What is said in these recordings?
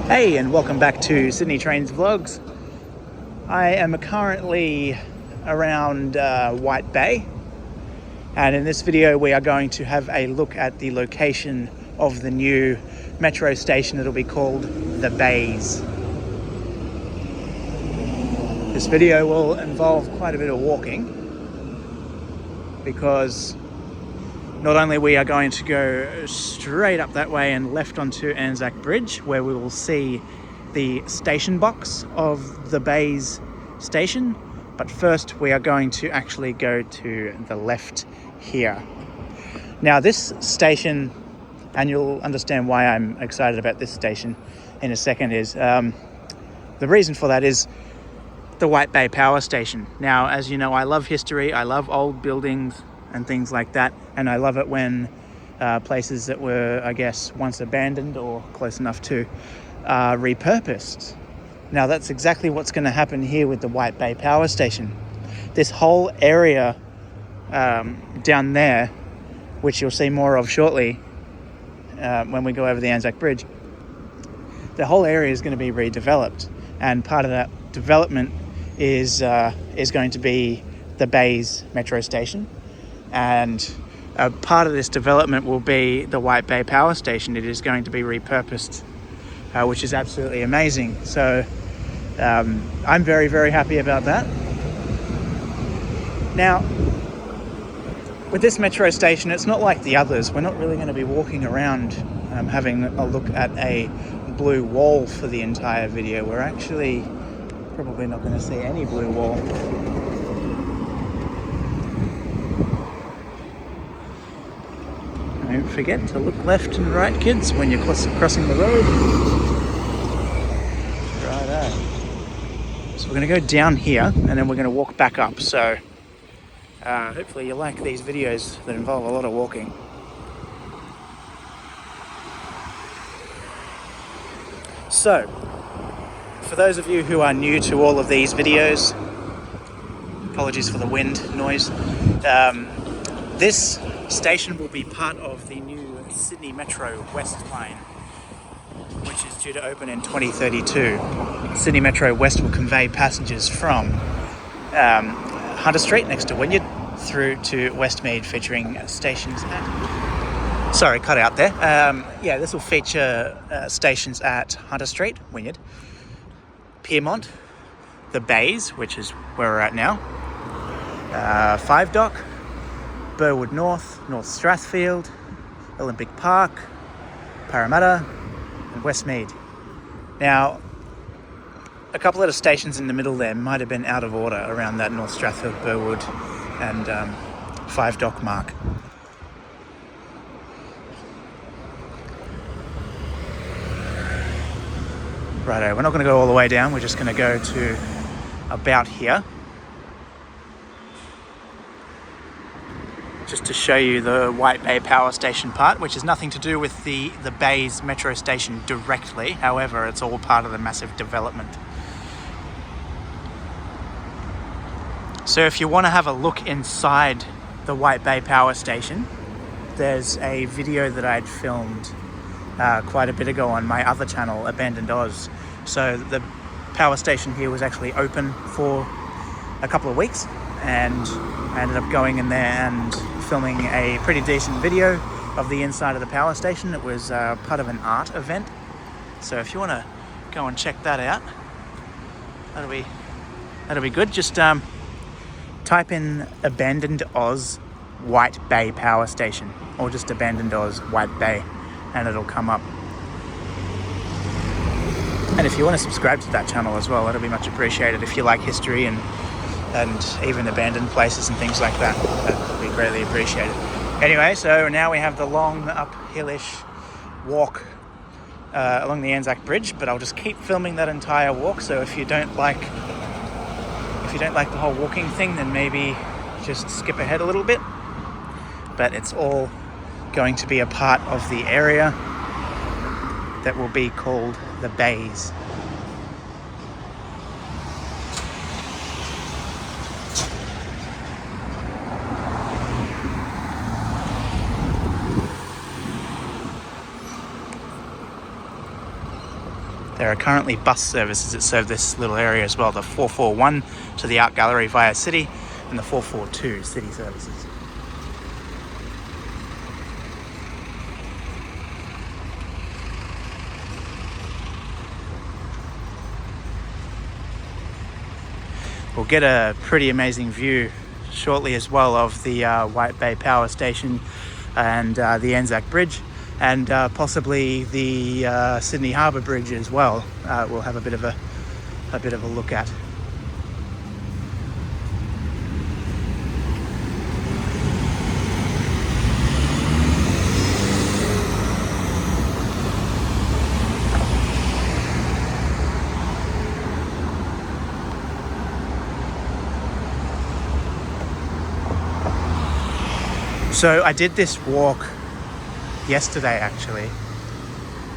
Hey, and welcome back to Sydney Trains Vlogs. I am currently around White Bay, and in this video we are going to have a look at the location of the new metro station. It'll be called The Bays. This video will involve quite a bit of walking because not only we are going to go straight up that way and left onto Anzac Bridge, where we will see the station box of the Bays station, but first we are going to actually go to the left here. Now this station, and you'll understand why I'm excited about this station in a second, is the reason for that is the White Bay Power Station. Now, as you know, I love history, I love old buildings and things like that, and I love it when places that were, I guess, once abandoned or close enough to are repurposed. Now that's exactly what's going to happen here with the White Bay Power Station. This whole area down there, which you'll see more of shortly when we go over the Anzac Bridge, the whole area is going to be redeveloped, and part of that development is going to be the Bays Metro Station. And part of this development will be the White Bay Power Station. It is going to be repurposed, which is absolutely amazing. So I'm very, very happy about that. Now, with this metro station, it's not like the others. We're not really going to be walking around having a look at a blue wall for the entire video. We're actually probably not going to see any blue wall. Don't forget to look left and right, kids, when you're crossing the road. Righto. So we're going to go down here, and then we're going to walk back up. So hopefully you like these videos that involve a lot of walking. So, for those of you who are new to all of these videos, apologies for the wind noise, this station will be part of the new Sydney Metro West line, which is due to open in 2032. Sydney Metro West will convey passengers from Hunter Street next to Wynyard through to Westmead, featuring stations at... Sorry, cut out there. This will feature stations at Hunter Street, Wynyard, Pyrmont, the Bays, which is where we're at now, Five Dock, Burwood North, North Strathfield, Olympic Park, Parramatta, and Westmead. Now, a couple of the stations in the middle there might have been out of order around that North Strathfield, Burwood, and Five Dock mark. Righto, we're not going to go all the way down, we're just going to go to about here, just to show you the White Bay Power Station part, which has nothing to do with the Bays Metro Station directly. However, it's all part of the massive development. So if you want to have a look inside the White Bay Power Station, there's a video that I'd filmed quite a bit ago on my other channel, Abandoned Oz. So the power station here was actually open for a couple of weeks, and I ended up going in there and filming a pretty decent video of the inside of the power station. It was part of an art event. So if you want to go and check that out, that'll be good. Just type in Abandoned Oz White Bay Power Station, or just Abandoned Oz White Bay, and it'll come up. And if you want to subscribe to that channel as well, that'll be much appreciated. If you like history and even abandoned places and things like that, that would be greatly appreciated. Anyway, so now we have the long uphillish walk along the Anzac Bridge, but I'll just keep filming that entire walk. So if you don't like the whole walking thing, then maybe just skip ahead a little bit. But it's all going to be a part of the area that will be called the Bays. There are currently bus services that serve this little area as well. The 441 to the Art Gallery via City and the 442 City services. We'll get a pretty amazing view shortly as well of the White Bay Power Station and the Anzac Bridge, and possibly the Sydney Harbour Bridge as well. We'll have a bit of a look at. So I did this walk yesterday actually,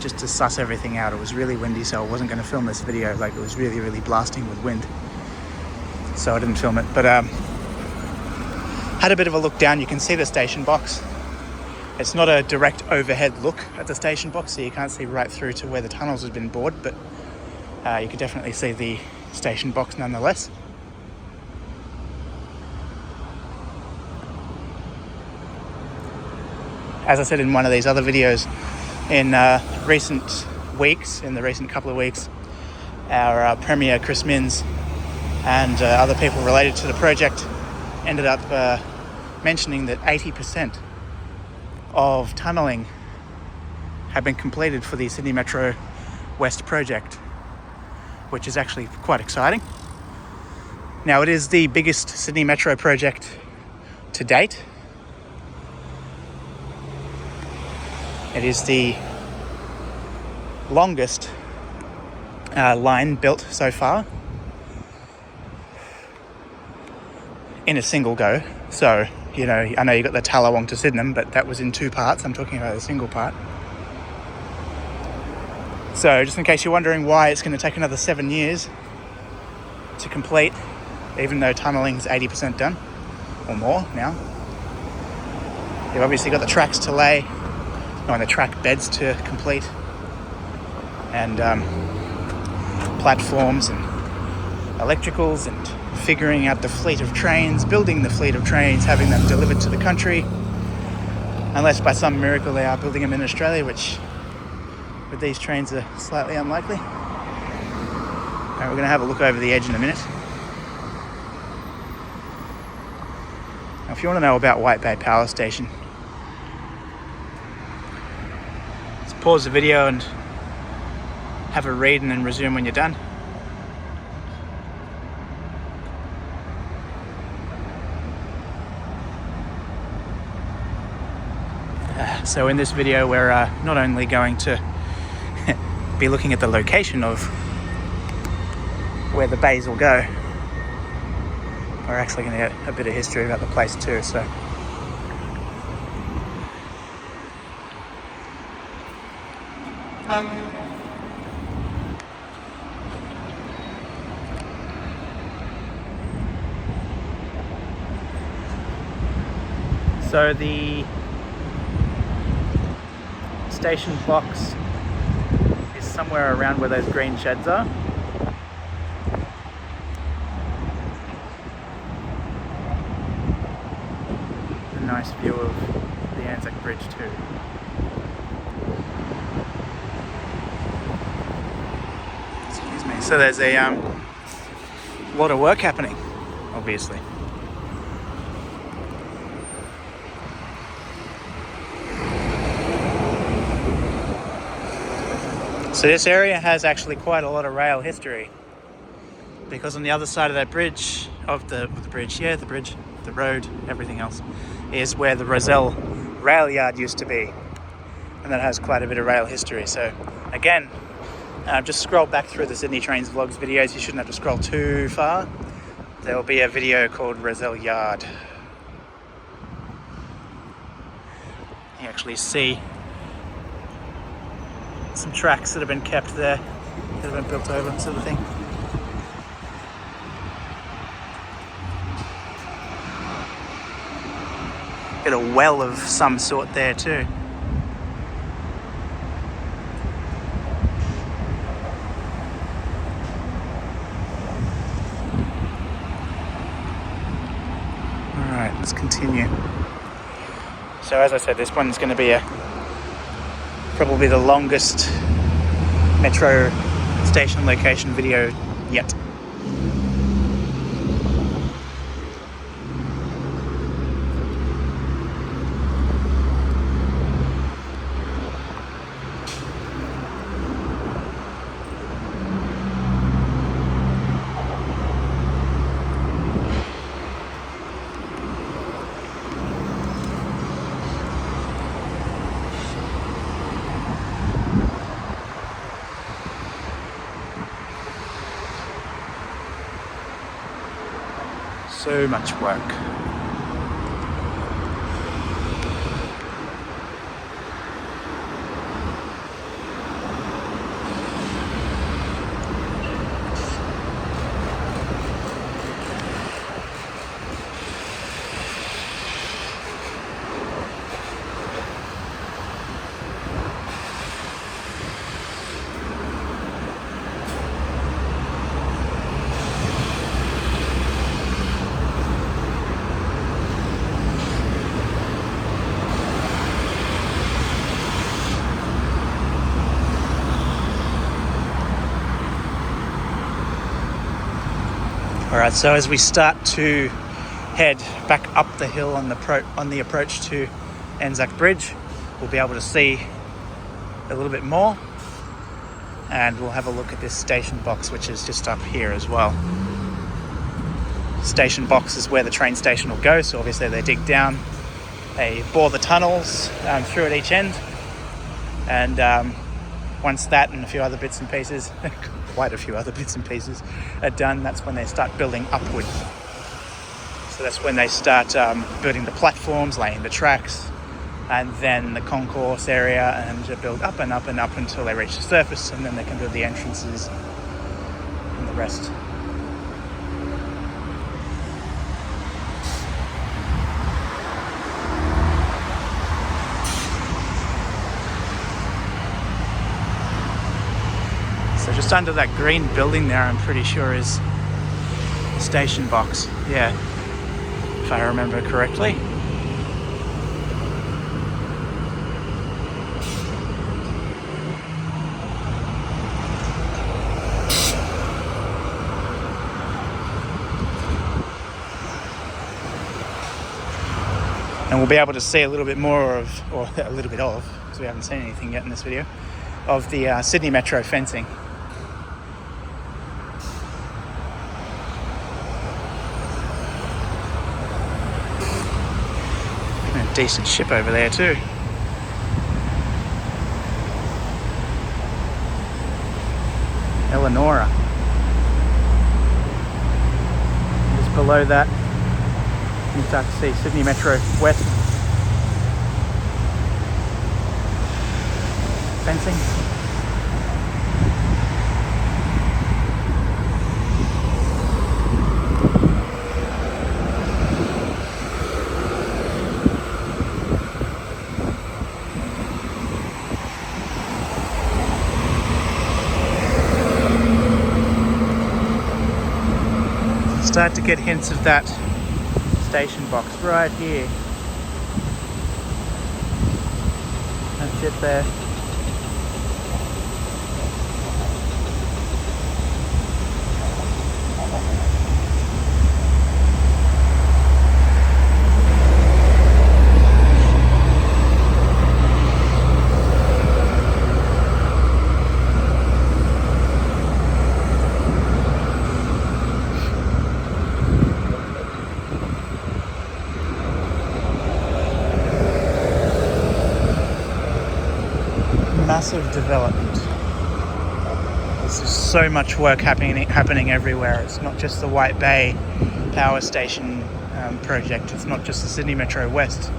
just to suss everything out. It was really windy, so I wasn't going to film this video. Like, it was really, really blasting with wind, so I didn't film it. But had a bit of a look down. You can see the station box. It's not a direct overhead look at the station box, so you can't see right through to where the tunnels have been bored, but you can definitely see the station box nonetheless. As I said in one of these other videos, in recent couple of weeks, our Premier Chris Minns and other people related to the project ended up mentioning that 80% of tunnelling had been completed for the Sydney Metro West project, which is actually quite exciting. Now, it is the biggest Sydney Metro project to date. It is the longest line built so far in a single go. So, you know, I know you got the Tallawong to Sydenham, but that was in 2 parts. I'm talking about a single part. So, just in case you're wondering why it's going to take another 7 years to complete, even though tunnelling's 80% done or more now. You've obviously got the tracks to lay, and the track beds to complete, and platforms and electricals, and figuring out the fleet of trains, building the fleet of trains, having them delivered to the country, unless by some miracle they are building them in Australia, which with these trains are slightly unlikely. Alright, we're going to have a look over the edge in a minute. Now, if you want to know about White Bay Power Station, pause the video and have a read and then resume when you're done. So in this video we're not only going to be looking at the location of where the bays will go, we're actually going to get a bit of history about the place too. So So the station box is somewhere around where those green sheds are. A nice view of the Anzac Bridge too. Excuse me. So there's a lot of work happening, obviously. So this area has actually quite a lot of rail history, because on the other side of that bridge, the road, everything else, is where the Rozelle rail yard used to be, and that has quite a bit of rail history. So again, just scroll back through the Sydney Trains Vlogs videos. You shouldn't have to scroll too far. There will be a video called Rozelle Yard. You actually see some tracks that have been kept there, that have been built over, sort of thing. Got a well of some sort there too. let's continue. So as I said, this one's going to be probably the longest metro station location video yet. So much work. Alright, so as we start to head back up the hill on the approach to Anzac Bridge, we'll be able to see a little bit more, and we'll have a look at this station box, which is just up here as well. Station box is where the train station will go, so obviously they dig down, they bore the tunnels through at each end, and once that and a few other bits and pieces, quite a few other bits and pieces are done, that's when they start building upward. So that's when they start building the platforms, laying the tracks, and then the concourse area, and build up and up and up until they reach the surface, and then they can build the entrances and the rest. So just under that green building there, I'm pretty sure is the station box. Yeah, if I remember correctly. And we'll be able to see a little bit more of, or a little bit of, because we haven't seen anything yet in this video, of the Sydney Metro fencing. A decent ship over there too. Eleonora. Just below that, you start to see Sydney Metro West fencing. Start to get hints of that station box right here. That's it there. Massive development. There's just so much work happening everywhere. It's not just the White Bay Power Station project. It's not just the Sydney Metro West.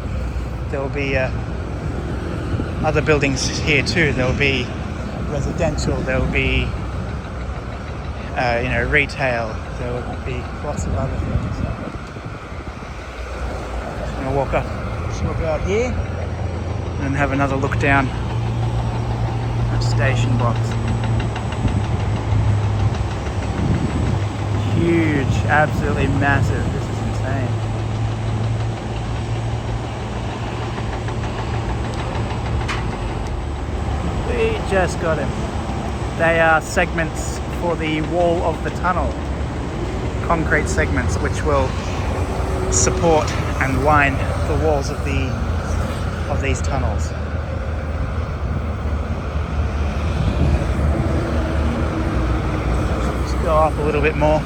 There will be other buildings here too. There will be residential. There will be retail. There will be lots of other things. Just gonna walk out here and have another look down. Station box. Huge, absolutely massive. This is insane. We just got him. They are segments for the wall of the tunnel. Concrete segments which will support and line the walls of these tunnels. Let's go up a little bit more.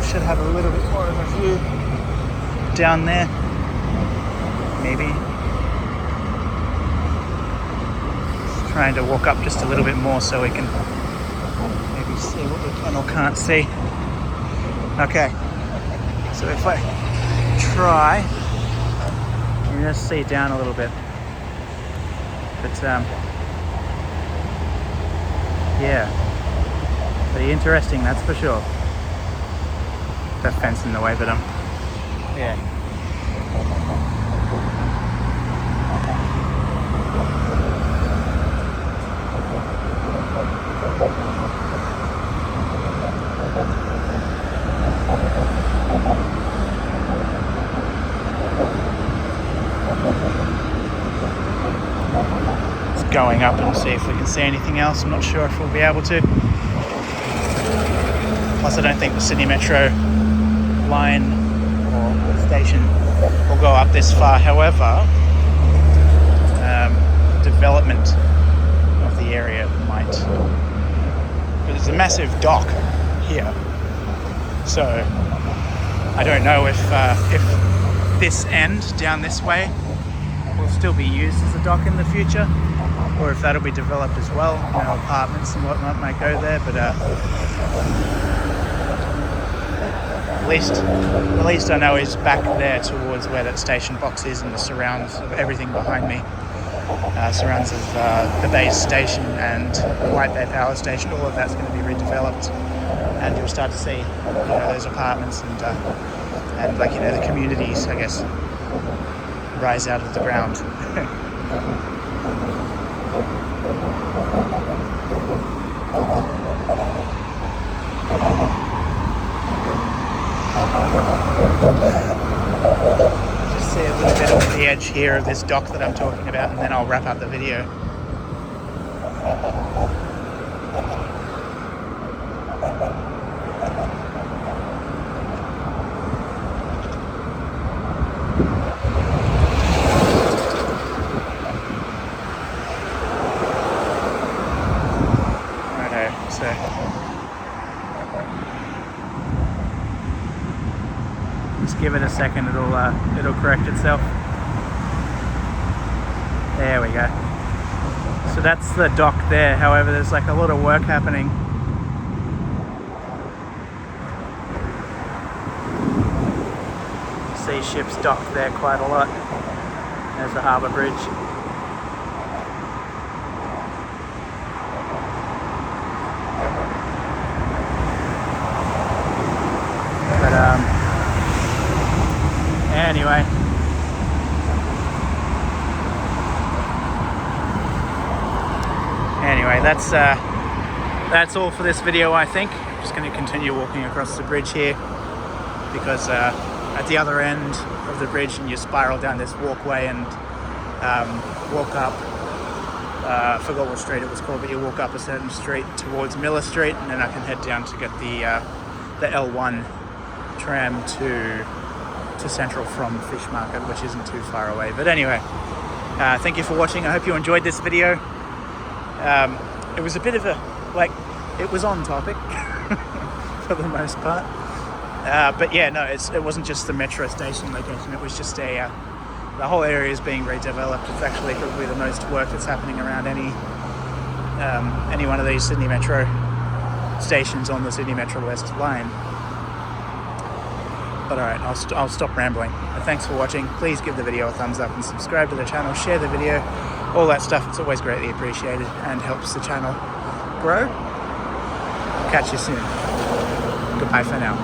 Should have a little bit more of a view down there. Maybe. Just trying to walk up just a little bit more so we can maybe see what we can or can't see. Okay, so if I try, you can just see down a little bit. But yeah, pretty interesting, that's for sure. That fence in the way, but yeah. Just going up and see if we can see anything else. I'm not sure if we'll be able to. Plus, I don't think the Sydney Metro line or station will go up this far. However, development of the area might. There's a massive dock here, so I don't know if this end down this way will still be used as a dock in the future, or if that'll be developed as well. You know, apartments and whatnot might go there, but at least I know is back there towards where that station box is, and the surrounds of everything behind me. Surrounds of the base station and the White Bay Power Station. All of that's going to be redeveloped, and you'll start to see, you know, those apartments and like, you know, the communities, I guess, rise out of the ground. Just see a little bit of the edge here of this dock that I'm talking about, and then I'll wrap up the video. Righto, so just give it a second, it'll correct itself. There we go. So that's the dock there. However, there's like a lot of work happening. See ships docked there quite a lot. There's the harbour bridge. But anyway, that's all for this video, I think. I'm just going to continue walking across the bridge here, because at the other end of the bridge, and you spiral down this walkway and walk up, I forgot what street it was called, but you walk up a certain street towards Miller Street, and then I can head down to get the L1 tram to Central from Fish Market, which isn't too far away. But anyway, thank you for watching. I hope you enjoyed this video. It was a bit of a, like, it was on topic for the most part. But yeah, no, it wasn't just the metro station location. It was just the whole area is being redeveloped. It's actually probably the most work that's happening around any one of these Sydney Metro stations on the Sydney Metro West line. But alright, I'll stop rambling. Thanks for watching. Please give the video a thumbs up and subscribe to the channel, share the video, all that stuff. It's always greatly appreciated and helps the channel grow. Catch you soon. Goodbye for now.